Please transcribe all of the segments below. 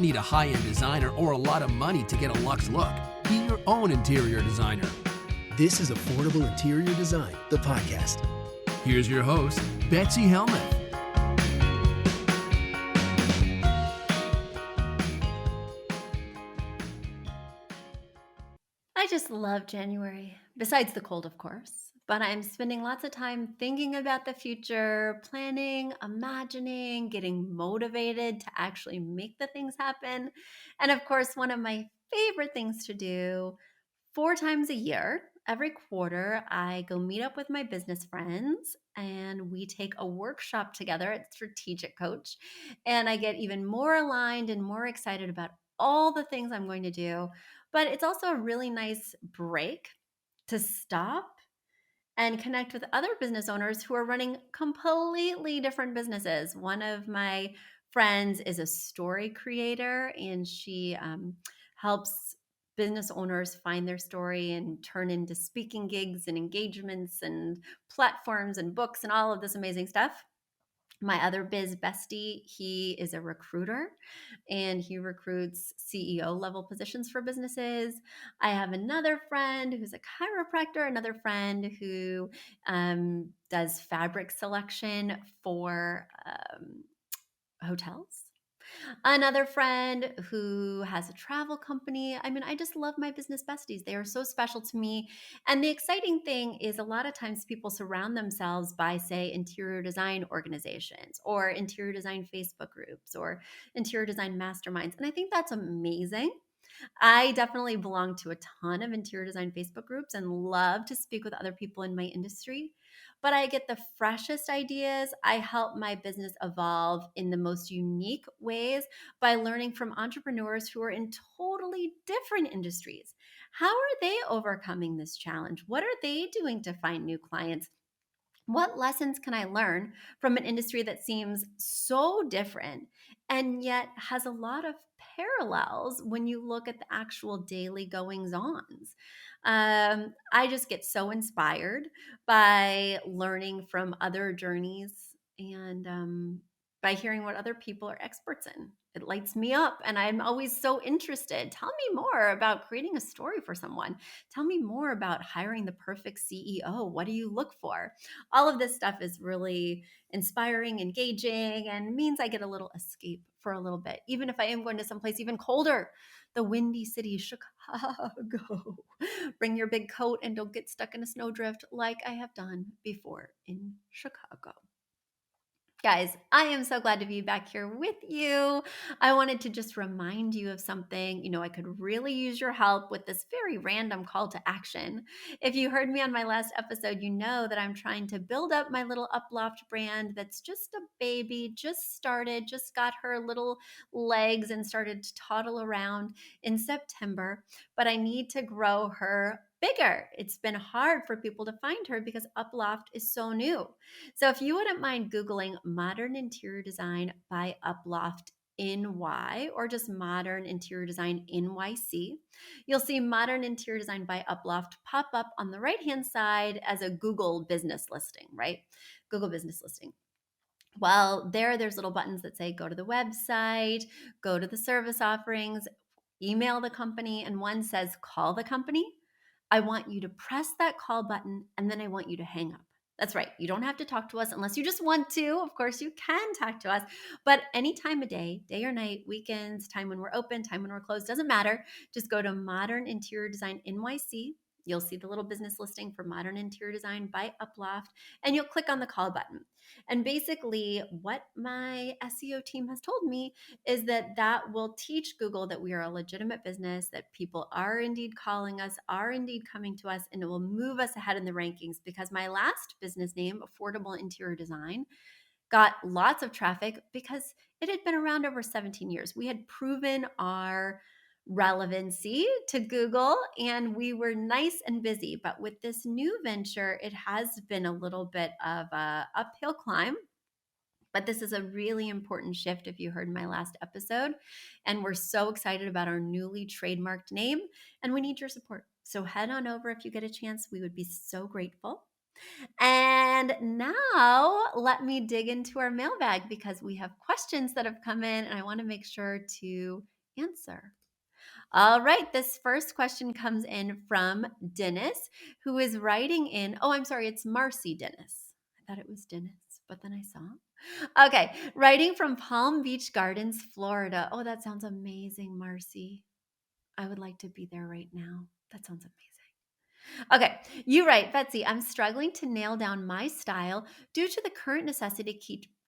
need a high-end designer or a lot of money to get a luxe look. Be your own interior designer. This is Affordable Interior Design, the podcast. Here's your host, Betsy Helmuth. I just love January, besides the cold, of course. But I'm spending lots of time thinking about the future, planning, imagining, getting motivated to actually make the things happen. And of course, one of my favorite things to do 4 times a year, every quarter, I go meet up with my business friends and we take a workshop together at Strategic Coach. And I get even more aligned and more excited about all the things I'm going to do. But it's also a really nice break to stop and connect with other business owners who are running completely different businesses. One of my friends is a story creator, and she helps business owners find their story and turn into speaking gigs and engagements and platforms and books and all of this amazing stuff. My other biz bestie, he is a recruiter and he recruits CEO level positions for businesses. I have another friend who's a chiropractor, another friend who does fabric selection for hotels. Another friend who has a travel company. I mean, I just love my business besties. They are so special to me. And the exciting thing is a lot of times people surround themselves by, say, interior design organizations or interior design Facebook groups or interior design masterminds. And I think that's amazing. I definitely belong to a ton of interior design Facebook groups and love to speak with other people in my industry. But I get the freshest ideas. I help my business evolve in the most unique ways by learning from entrepreneurs who are in totally different industries. How are they overcoming this challenge? What are they doing to find new clients? What lessons can I learn from an industry that seems so different and yet has a lot of parallels when you look at the actual daily goings ons? I just get so inspired by learning from other journeys and by hearing what other people are experts in. It lights me up, and I'm always so interested. Tell me more about creating a story for someone. Tell me more about hiring the perfect CEO. What do you look for? All of this stuff is really inspiring, engaging, and means I get a little escape for a little bit, even if I am going to someplace even colder, the windy city, Chicago. Bring your big coat and don't get stuck in a snowdrift like I have done before in Chicago. Guys, I am so glad to be back here with you. I wanted to just remind you of something. I could really use your help with this very random call to action. If you heard me on my last episode, you know that I'm trying to build up my little Uploft brand that's just a baby, just started, just got her little legs and started to toddle around in September, but I need to grow her bigger. It's been hard for people to find her because Uploft is so new. So if you wouldn't mind Googling Modern Interior Design by Uploft NY or just Modern Interior Design NYC, you'll see Modern Interior Design by Uploft pop up on the right-hand side as a Google business listing, right? Google business listing. Well, there's little buttons that say go to the website, go to the service offerings, email the company, and one says call the company. I want you to press that call button and then I want you to hang up. That's right. You don't have to talk to us unless you just want to. Of course, you can talk to us, but any time of day or night, weekends, time when we're open, time when we're closed, doesn't matter. Just go to Modern Interior Design NYC. You'll see the little business listing for Modern Interior Design by Uploft, and you'll click on the call button. And basically, what my SEO team has told me is that will teach Google that we are a legitimate business, that people are indeed calling us, are indeed coming to us, and it will move us ahead in the rankings because my last business name, Affordable Interior Design, got lots of traffic because it had been around over 17 years. We had proven our relevancy to Google and we were nice and busy. But with this new venture, it has been a little bit of a uphill climb. But this is a really important shift if you heard my last episode. And we're so excited about our newly trademarked name and we need your support. So head on over if you get a chance. We would be so grateful. And now let me dig into our mailbag because we have questions that have come in and I want to make sure to answer. All right, this first question comes in from Dennis, who is writing in. Oh, I'm sorry, it's Marcie Dennis. I thought it was Dennis, but then I saw. Okay, writing from Palm Beach Gardens, Florida. Oh, that sounds amazing, Marcie. I would like to be there right now. That sounds amazing. Okay, you write, Betsy, I'm struggling to nail down my style due to the current necessity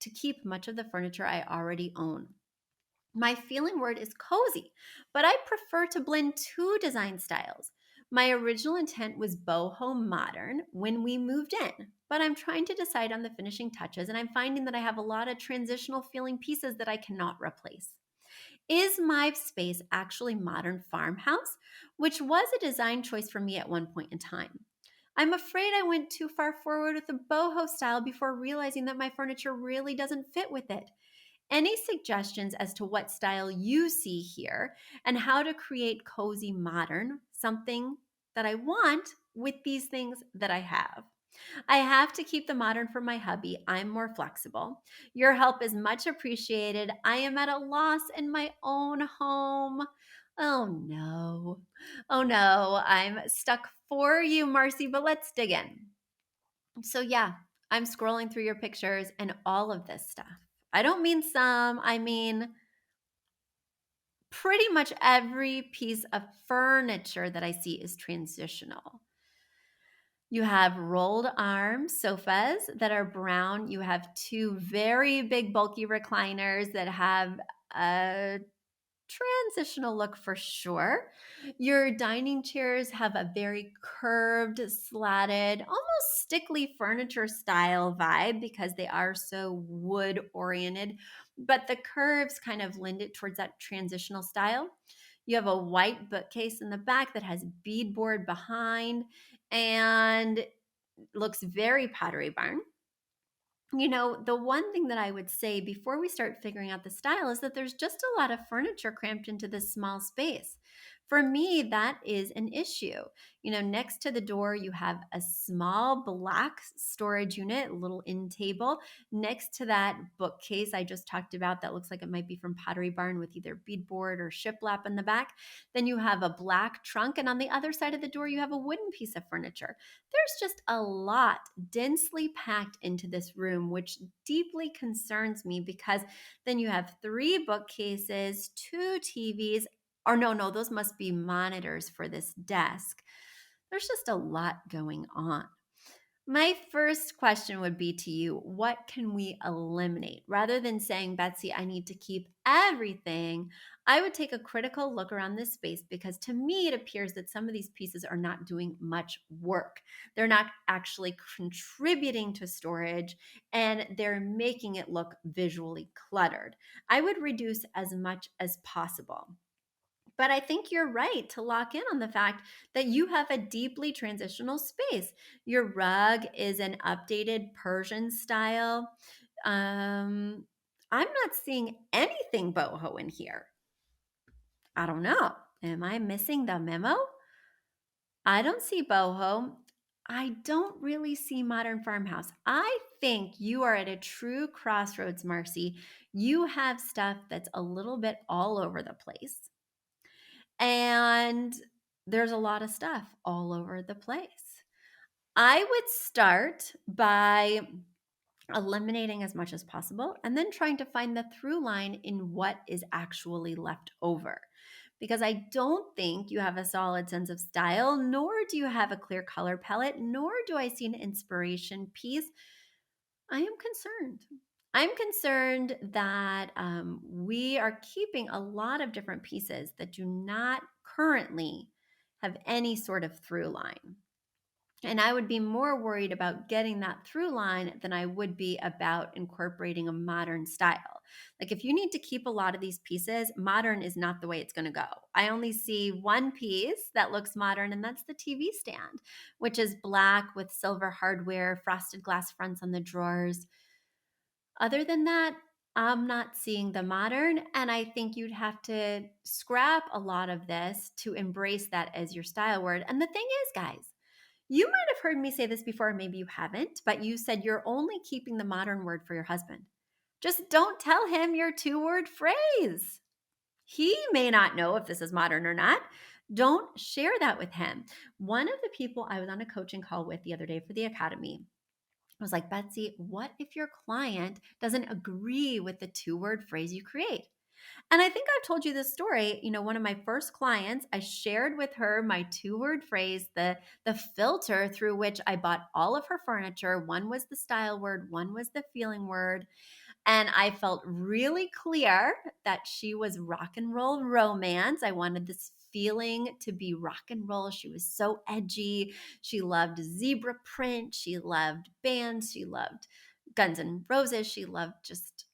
to keep much of the furniture I already own. My feeling word is cozy, but I prefer to blend two design styles. My original intent was boho modern when we moved in, but I'm trying to decide on the finishing touches, and I'm finding that I have a lot of transitional feeling pieces that I cannot replace. Is my space actually modern farmhouse, which was a design choice for me at one point in time? I'm afraid I went too far forward with the boho style before realizing that my furniture really doesn't fit with it. Any suggestions as to what style you see here and how to create cozy modern, something that I want with these things that I have? I have to keep the modern for my hubby. I'm more flexible. Your help is much appreciated. I am at a loss in my own home. Oh no. Oh no. I'm stuck for you, Marcie, but let's dig in. So, yeah, I'm scrolling through your pictures and all of this stuff. I don't mean some, I mean pretty much every piece of furniture that I see is transitional. You have rolled arm sofas that are brown. You have two very big, bulky recliners that have a transitional look for sure. Your dining chairs have a very curved, slatted, almost stickly furniture style vibe because they are so wood oriented, but the curves kind of lend it towards that transitional style. You have a white bookcase in the back that has beadboard behind and looks very Pottery Barn. The one thing that I would say before we start figuring out the style is that there's just a lot of furniture cramped into this small space. For me, that is an issue. Next to the door, you have a small black storage unit, a little end table. Next to that bookcase I just talked about, that looks like it might be from Pottery Barn with either beadboard or shiplap in the back. Then you have a black trunk, and on the other side of the door, you have a wooden piece of furniture. There's just a lot densely packed into this room, which deeply concerns me because then you have three bookcases, two TVs, or no, those must be monitors for this desk. There's just a lot going on. My first question would be to you, what can we eliminate? Rather than saying, Betsy, I need to keep everything, I would take a critical look around this space because to me, it appears that some of these pieces are not doing much work. They're not actually contributing to storage and they're making it look visually cluttered. I would reduce as much as possible. But I think you're right to lock in on the fact that you have a deeply transitional space. Your rug is an updated Persian style. I'm not seeing anything boho in here. I don't know. Am I missing the memo? I don't see boho. I don't really see modern farmhouse. I think you are at a true crossroads, Marcie. You have stuff that's a little bit all over the place. And there's a lot of stuff all over the place. I would start by eliminating as much as possible and then trying to find the through line in what is actually left over. Because I don't think you have a solid sense of style, nor do you have a clear color palette, nor do I see an inspiration piece. I am concerned. I'm concerned that we are keeping a lot of different pieces that do not currently have any sort of through line. And I would be more worried about getting that through line than I would be about incorporating a modern style. Like if you need to keep a lot of these pieces, modern is not the way it's going to go. I only see one piece that looks modern, and that's the TV stand, which is black with silver hardware, frosted glass fronts on the drawers. Other than that, I'm not seeing the modern, and I think you'd have to scrap a lot of this to embrace that as your style word. And the thing is, guys, you might have heard me say this before, maybe you haven't, but you said you're only keeping the modern word for your husband. Just don't tell him your two-word phrase. He may not know if this is modern or not. Don't share that with him. One of the people I was on a coaching call with the other day for the academy was like, Betsy, what if your client doesn't agree with the 2-word phrase you create? And I think I've told you this story. One of my first clients, I shared with her my 2-word phrase, the filter through which I bought all of her furniture. One was the style word, one was the feeling word. And I felt really clear that she was rock and roll romance. I wanted this feeling to be rock and roll. She was so edgy. She loved zebra print. She loved bands. She loved Guns N' Roses. She loved just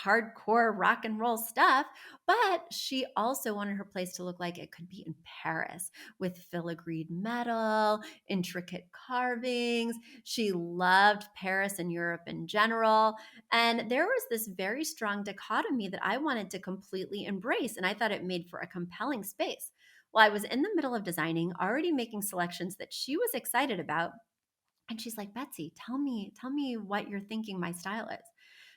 hardcore rock and roll stuff, but she also wanted her place to look like it could be in Paris with filigreed metal, intricate carvings. She loved Paris and Europe in general. And there was this very strong dichotomy that I wanted to completely embrace. And I thought it made for a compelling space. Well, I was in the middle of designing, already making selections that she was excited about. And she's like, Betsy, tell me what you're thinking my style is.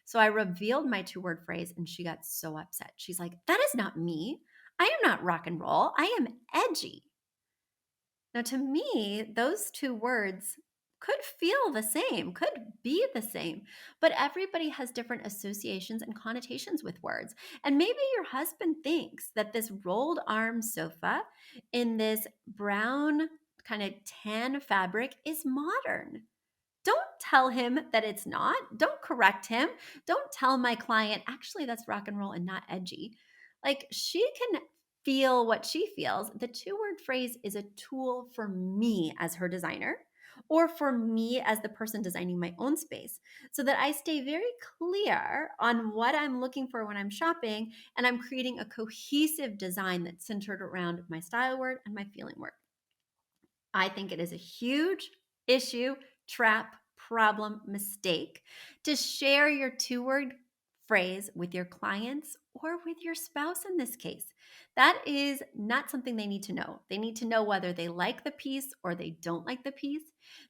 So I revealed my 2-word phrase and she got so upset. She's like, that is not me. I am not rock and roll. I am edgy. Now, to me, those 2 words could feel the same, could be the same, but everybody has different associations and connotations with words. And maybe your husband thinks that this rolled arm sofa in this brown kind of tan fabric is modern. Don't tell him that it's not. Don't correct him. Don't tell my client, actually, that's rock and roll and not edgy. Like, she can feel what she feels. The 2-word phrase is a tool for me as her designer or for me as the person designing my own space so that I stay very clear on what I'm looking for when I'm shopping and I'm creating a cohesive design that's centered around my style word and my feeling word. I think it is a huge issue, trap, problem, mistake to share your 2-word phrase with your clients or with your spouse in this case. That is not something they need to know. They need to know whether they like the piece or they don't like the piece.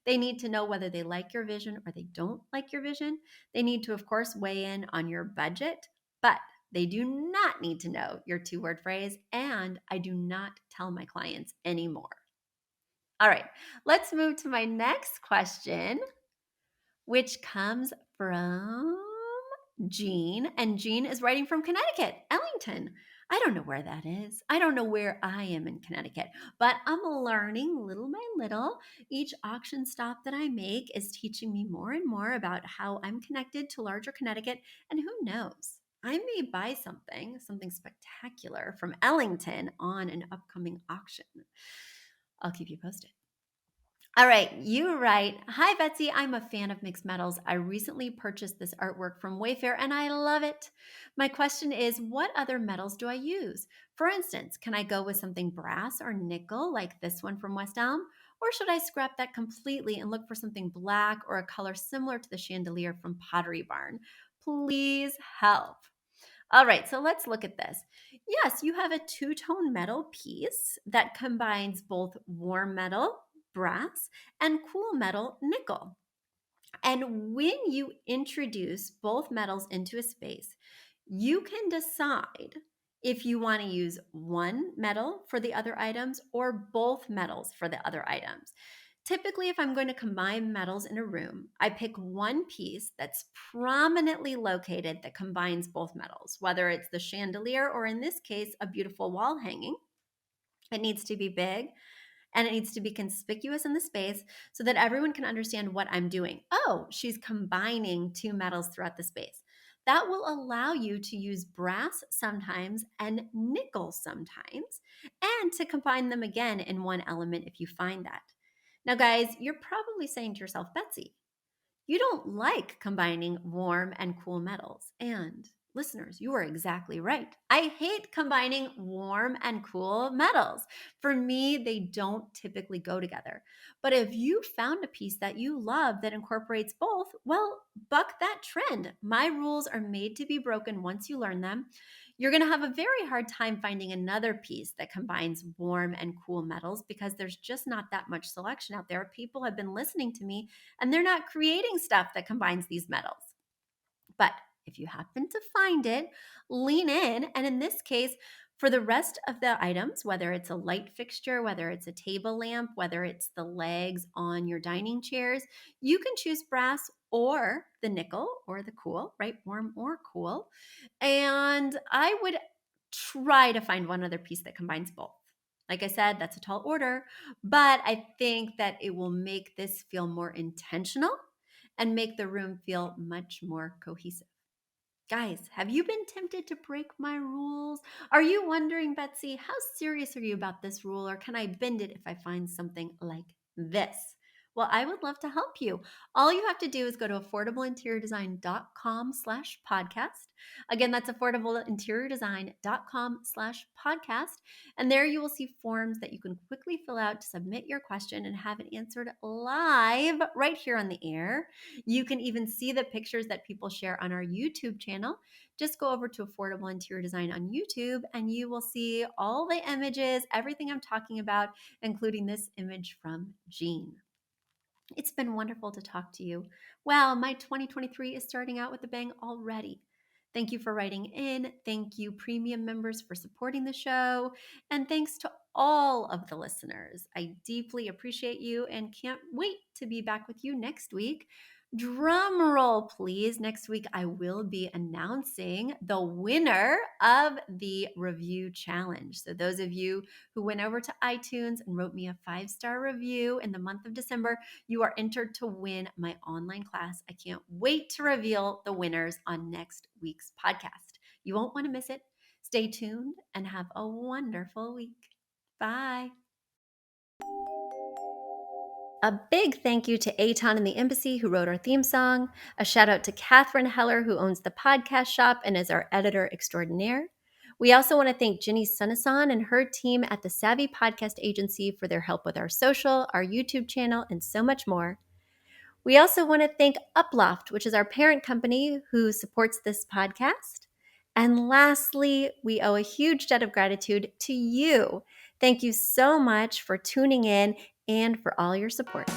They need to know whether they like your vision or they don't like your vision. They need to, of course, weigh in on your budget, but they do not need to know your 2-word phrase. And I do not tell my clients anymore. All right, let's move to my next question, which comes from Jean. And Jean is writing from Connecticut, Ellington. I don't know where that is. I don't know where I am in Connecticut, but I'm learning little by little. Each auction stop that I make is teaching me more and more about how I'm connected to larger Connecticut. And who knows? I may buy something spectacular from Ellington on an upcoming auction. I'll keep you posted. All right, you write, hi Betsy, I'm a fan of mixed metals. I recently purchased this artwork from Wayfair and I love it. My question is, what other metals do I use? For instance, can I go with something brass or nickel like this one from West Elm? Or should I scrap that completely and look for something black or a color similar to the chandelier from Pottery Barn? Please help. All right, so let's look at this. Yes, you have a 2-tone metal piece that combines both warm metal, brass, and cool metal, nickel. And when you introduce both metals into a space, you can decide if you want to use one metal for the other items or both metals for the other items. Typically, if I'm going to combine metals in a room, I pick one piece that's prominently located that combines both metals, whether it's the chandelier or in this case, a beautiful wall hanging. It needs to be big and it needs to be conspicuous in the space so that everyone can understand what I'm doing. Oh, she's combining 2 metals throughout the space. That will allow you to use brass sometimes and nickel sometimes, and to combine them again in one element if you find that. Now, guys, you're probably saying to yourself, Betsy, you don't like combining warm and cool metals. And listeners, you are exactly right. I hate combining warm and cool metals. For me, they don't typically go together. But if you found a piece that you love that incorporates both, well, buck that trend. My rules are made to be broken once you learn them. You're going to have a very hard time finding another piece that combines warm and cool metals because there's just not that much selection out there. People have been listening to me and they're not creating stuff that combines these metals. But if you happen to find it, lean in. And in this case, For the rest of the items, whether it's a light fixture, whether it's a table lamp, whether it's the legs on your dining chairs, you can choose brass or the nickel or the cool, right? Warm or cool. And I would try to find one other piece that combines both. Like I said, that's a tall order, but I think that it will make this feel more intentional and make the room feel much more cohesive. Guys, have you been tempted to break my rules? Are you wondering, Betsy, how serious are you about this rule, or can I bend it if I find something like this? Well, I would love to help you. All you have to do is go to affordableinteriordesign.com/podcast. Again, that's affordableinteriordesign.com/podcast. And there you will see forms that you can quickly fill out to submit your question and have it answered live right here on the air. You can even see the pictures that people share on our YouTube channel. Just go over to Affordable Interior Design on YouTube and you will see all the images, everything I'm talking about, including this image from Jean. It's been wonderful to talk to you. Wow, my 2023 is starting out with a bang already. Thank you for writing in. Thank you, premium members, for supporting the show. And thanks to all of the listeners. I deeply appreciate you and can't wait to be back with you next week. Drum roll, please. Next week, I will be announcing the winner of the review challenge. So, those of you who went over to iTunes and wrote me a 5-star review in the month of December, you are entered to win my online class. I can't wait to reveal the winners on next week's podcast. You won't want to miss it. Stay tuned and have a wonderful week. Bye. A big thank you to Aton and the Embassy, who wrote our theme song. A shout out to Catherine Heller, who owns the podcast shop and is our editor extraordinaire. We also want to thank Ginny Sunasan and her team at the Savvy Podcast Agency for their help with our social, our YouTube channel, and so much more. We also want to thank Uploft, which is our parent company who supports this podcast. And lastly, we owe a huge debt of gratitude to you. Thank you so much for tuning in and for all your support.